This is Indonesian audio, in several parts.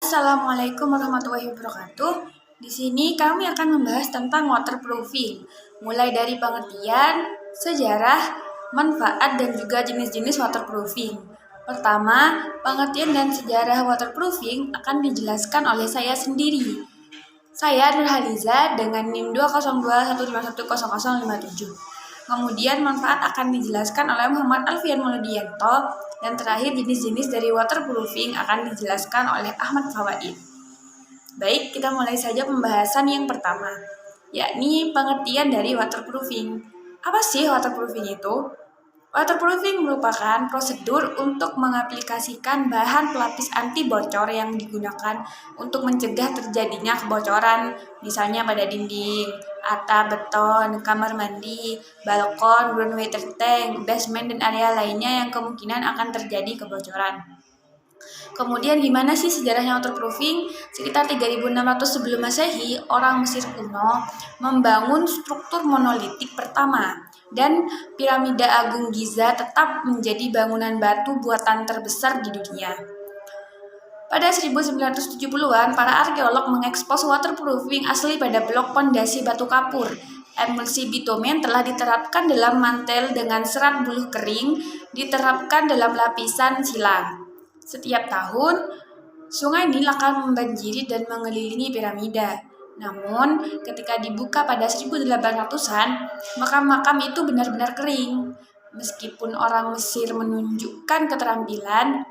Assalamualaikum warahmatullahi wabarakatuh. Di sini kami akan membahas tentang waterproofing, mulai dari pengertian, sejarah, manfaat, dan juga jenis-jenis waterproofing. Pertama, pengertian dan sejarah waterproofing akan dijelaskan oleh saya sendiri. Saya Nurhaliza dengan NIM 20215100057. Kemudian manfaat akan dijelaskan oleh Muhammad Alfian Muladianto, dan terakhir jenis-jenis dari waterproofing akan dijelaskan oleh Ahmad Fawaid. Baik, kita mulai saja pembahasan yang pertama, yakni pengertian dari waterproofing. Apa sih waterproofing itu? Waterproofing merupakan prosedur untuk mengaplikasikan bahan pelapis anti bocor yang digunakan untuk mencegah terjadinya kebocoran, misalnya pada dinding, atap, beton, kamar mandi, balkon, groundwater tank, basement, dan area lainnya yang kemungkinan akan terjadi kebocoran. Kemudian gimana sih sejarahnya waterproofing? Sekitar 3600 sebelum Masehi, orang Mesir kuno membangun struktur monolitik pertama, dan piramida Agung Giza tetap menjadi bangunan batu buatan terbesar di dunia. Pada 1970-an, para arkeolog mengekspos waterproofing asli pada blok pondasi batu kapur. Emulsi bitumen telah diterapkan dalam mantel dengan serat buluh kering, diterapkan dalam lapisan silang. Setiap tahun, sungai Nil akan membanjiri dan mengelilingi piramida. Namun, ketika dibuka pada 1800-an, makam-makam itu benar-benar kering. Meskipun orang Mesir menunjukkan keterampilan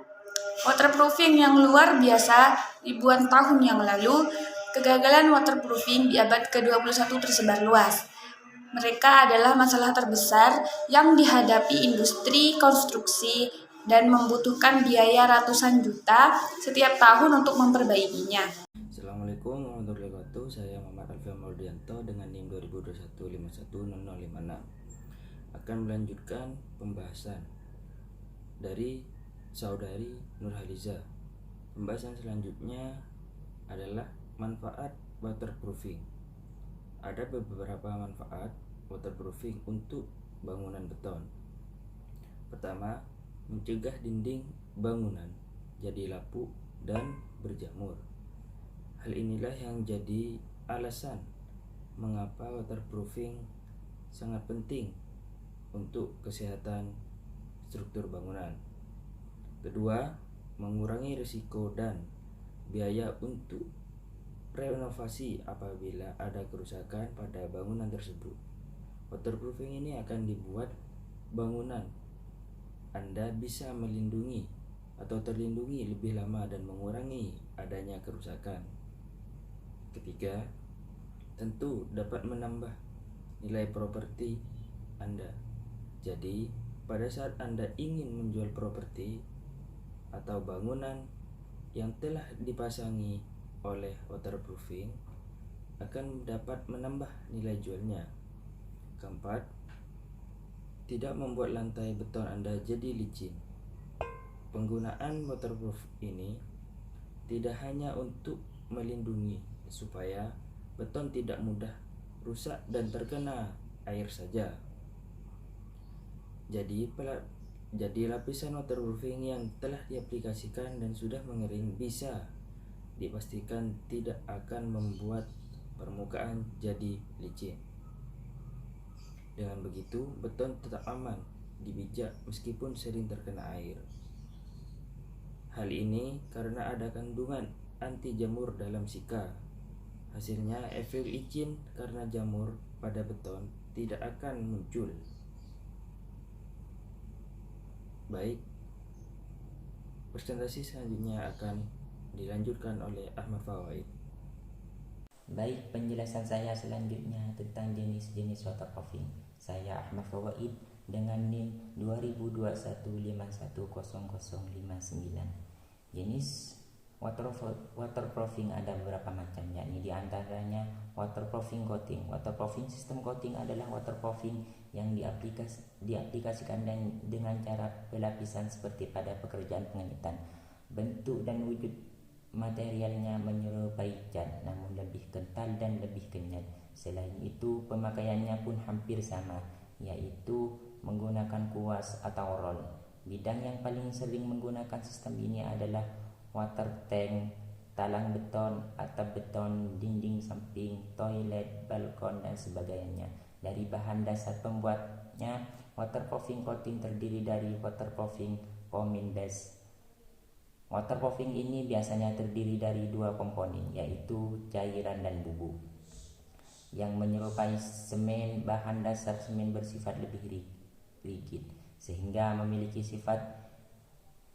waterproofing yang luar biasa ribuan tahun yang lalu, kegagalan waterproofing di abad ke-21 tersebar luas. Mereka adalah masalah terbesar yang dihadapi industri konstruksi dan membutuhkan biaya ratusan juta setiap tahun untuk memperbaikinya. Assalamualaikum warahmatullahi wabarakatuh. Saya Muhammad Alfian Muladianto dengan NIM 202151056 akan melanjutkan pembahasan dari saudari Nurhaliza. Pembahasan selanjutnya adalah manfaat waterproofing. Ada beberapa manfaat waterproofing untuk bangunan beton. Pertama, mencegah dinding bangunan jadi lapuk dan berjamur. Hal inilah yang jadi alasan mengapa waterproofing sangat penting untuk kesehatan struktur bangunan. Kedua, mengurangi risiko dan biaya untuk renovasi apabila ada kerusakan pada bangunan tersebut. Waterproofing ini akan dibuat bangunan Anda bisa melindungi atau terlindungi lebih lama dan mengurangi adanya kerusakan. Ketiga, tentu dapat menambah nilai properti Anda. Jadi, pada saat Anda ingin menjual properti atau bangunan yang telah dipasangi oleh waterproofing, akan dapat menambah nilai jualnya. Keempat, tidak membuat lantai beton Anda jadi licin. Penggunaan waterproof ini tidak hanya untuk melindungi supaya beton tidak mudah rusak dan terkena air saja. Jadi lapisan waterproofing yang telah diaplikasikan dan sudah mengering bisa dipastikan tidak akan membuat permukaan jadi licin. Dengan begitu, beton tetap aman dipijak meskipun sering terkena air. Hal ini karena ada kandungan anti jamur dalam sika. Hasilnya, efek licin karena jamur pada beton tidak akan muncul. Baik, presentasi selanjutnya akan dilanjutkan oleh Ahmad Fawaid. Baik, penjelasan saya selanjutnya tentang jenis-jenis waterproofing. Saya Ahmad Fawaid dengan NIM 2021510059. Jenis waterproofing ada beberapa macam, yakni diantaranya waterproofing coating. Waterproofing sistem coating adalah waterproofing yang diaplikasikan dengan cara pelapisan seperti pada pekerjaan pengenyatan. Bentuk dan wujud materialnya menyerupai cat, namun lebih kental dan lebih kenyal. Selain itu, pemakaiannya pun hampir sama, yaitu menggunakan kuas atau roll. Bidang yang paling sering menggunakan sistem ini adalah water tank, talang beton, atap beton, dinding samping, toilet, balkon, dan sebagainya. Dari bahan dasar pembuatnya, waterproofing coating terdiri dari waterproofing foaming base. Waterproofing ini biasanya terdiri dari dua komponen, yaitu cairan dan bubuk, yang menyerupai semen. Bahan dasar semen bersifat lebih rigid, sehingga memiliki sifat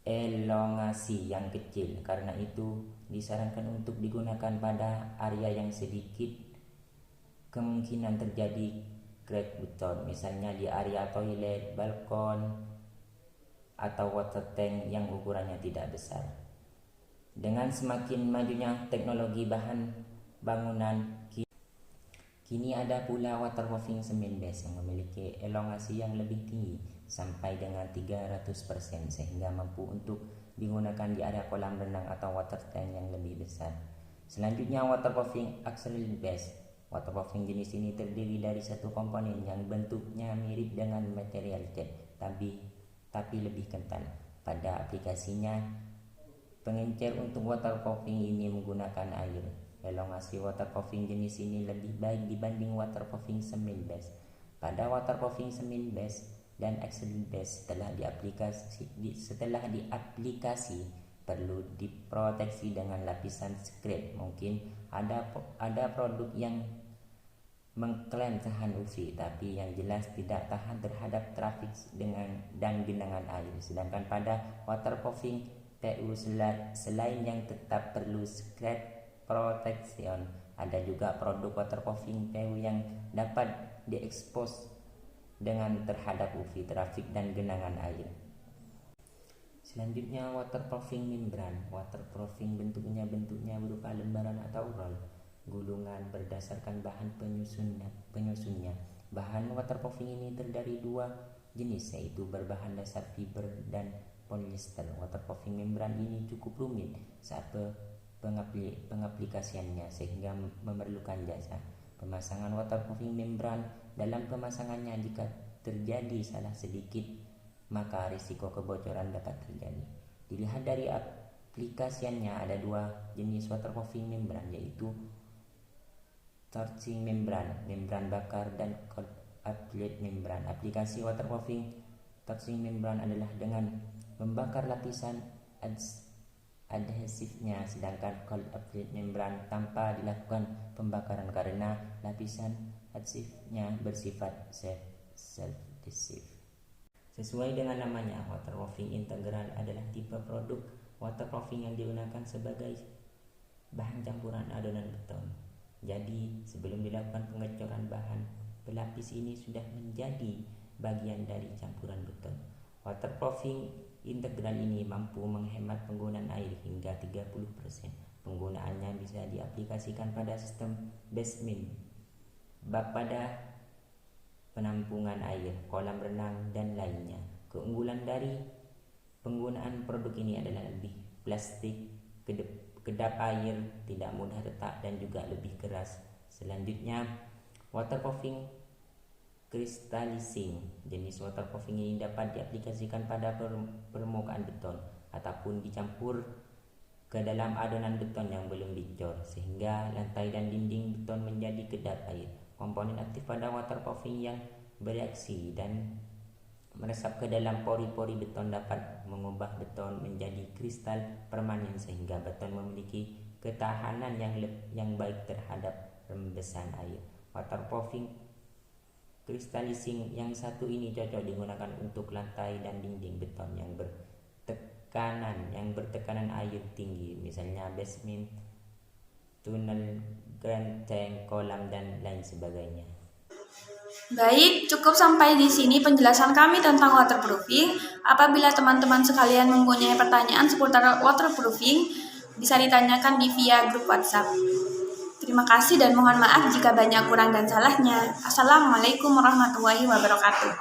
elongasi yang kecil. Karena itu disarankan untuk digunakan pada area yang sedikit kemungkinan terjadi crack beton, misalnya di area toilet, balkon, atau water tank yang ukurannya tidak besar. Dengan semakin majunya teknologi bahan bangunan, kini ada pula waterproofing semen base yang memiliki elongasi yang lebih tinggi sampai dengan 300%, sehingga mampu untuk digunakan di area kolam renang atau water tank yang lebih besar. Selanjutnya, waterproofing acrylic base. Waterproofing jenis ini terdiri dari satu komponen yang bentuknya mirip dengan material cat, tapi lebih kental. Pada aplikasinya, pengencer untuk waterproofing ini menggunakan air. Elongasi waterproofing jenis ini lebih baik dibanding waterproofing semen base. Pada waterproofing semen base dan acrylic base setelah diaplikasi perlu diproteksi dengan lapisan scrap. Mungkin ada produk yang mengklaim tahan UV, tapi yang jelas tidak tahan terhadap trafik dan genangan air. Sedangkan pada waterproofing PU selain yang tetap perlu scrap protection, ada juga produk waterproofing PU yang dapat diekspos dengan terhadap UV, trafik, dan genangan air. Selanjutnya, waterproofing membran. Waterproofing bentuknya berupa lembaran atau roll gulungan berdasarkan bahan penyusunnya. Bahan waterproofing ini terdiri dua jenis, yaitu berbahan dasar fiber dan polyester. Waterproofing membran ini cukup rumit saat pengaplikasiannya, sehingga memerlukan jasa pemasangan waterproofing membran. Dalam pemasangannya, jika terjadi salah sedikit, maka risiko kebocoran dapat terjadi. Dilihat dari aplikasiannya, ada dua jenis waterproofing membran, yaitu torching membran bakar, dan cold applet membran. Aplikasi waterproofing torching membran adalah dengan membakar lapisan adhesifnya, sedangkan cold applet membran tanpa dilakukan pembakaran karena lapisan adhesifnya bersifat self-adhesive. Sesuai dengan namanya, waterproofing integral adalah tipe produk waterproofing yang digunakan sebagai bahan campuran adonan beton. Jadi, sebelum dilakukan pengecoran, bahan pelapis ini sudah menjadi bagian dari campuran beton. Waterproofing integral ini mampu menghemat penggunaan air hingga 30%. Penggunaannya bisa diaplikasikan pada sistem basement, bak pada penampungan air, kolam renang, dan lainnya. Keunggulan dari penggunaan produk ini adalah lebih plastik, kedap air, tidak mudah retak, dan juga lebih keras. Selanjutnya, waterproofing crystallizing. Jenis waterproofing ini dapat diaplikasikan pada permukaan beton ataupun dicampur ke dalam adonan beton yang belum dicor, sehingga lantai dan dinding beton menjadi kedap air. Komponen aktif pada waterproofing yang bereaksi dan meresap ke dalam pori-pori beton dapat mengubah beton menjadi kristal permanen, sehingga beton memiliki ketahanan yang baik terhadap rembesan air. Waterproofing crystallizing yang satu ini cocok digunakan untuk lantai dan dinding beton yang bertekanan air tinggi, misalnya basement, tunnel, grand tank, kolam, dan lain sebagainya. Baik, cukup sampai di sini penjelasan kami tentang waterproofing. Apabila teman-teman sekalian mempunyai pertanyaan seputar waterproofing, bisa ditanyakan via grup WhatsApp. Terima kasih dan mohon maaf jika banyak kurang dan salahnya. Assalamualaikum warahmatullahi wabarakatuh.